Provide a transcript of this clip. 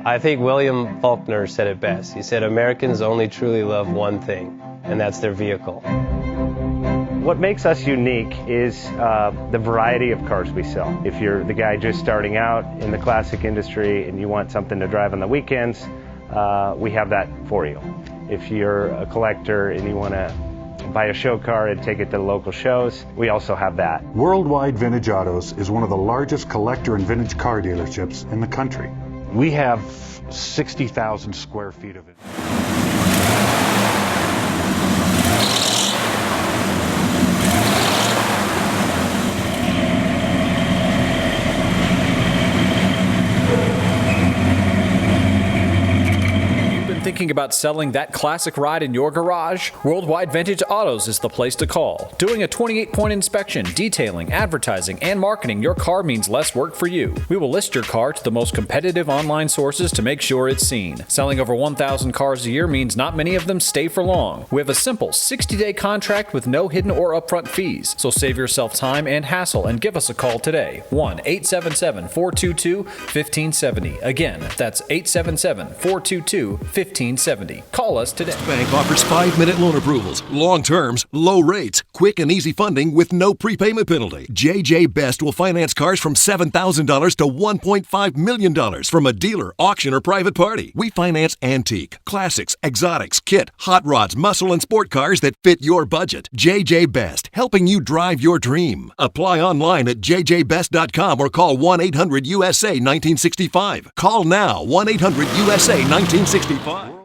I think William Faulkner said it best. He said, Americans only truly love one thing, and that's their vehicle. What makes us unique is the variety of cars we sell. If you're the guy just starting out in the classic industry and you want something to drive on the weekends, we have that for you. If you're a collector and you want to buy a show car and take it to the local shows, we also have that. Worldwide Vintage Autos is one of the largest collector and vintage car dealerships in the country. We have 60,000 square feet of it. Thinking about selling that classic ride in your garage? Worldwide Vintage Autos is the place to call. Doing a 28-point inspection, detailing, advertising, and marketing your car means less work for you. We will list your car to the most competitive online sources to make sure it's seen. Selling over 1,000 cars a year means not many of them stay for long. We have a simple 60-day contract with no hidden or upfront fees. So save yourself time and hassle and give us a call today. 1-877-422-1570. Again, that's 877-422-1570. Call us today. Bank offers 5-minute loan approvals, long terms, low rates, quick and easy funding with no prepayment penalty. JJ Best will finance cars from $7,000 to $1.5 million from a dealer, auction, or private party. We finance antique, classics, exotics, kit, hot rods, muscle, and sport cars that fit your budget. JJ Best, helping you drive your dream. Apply online at jjbest.com or call 1-800-USA-1965. Call now, 1-800-USA-1965.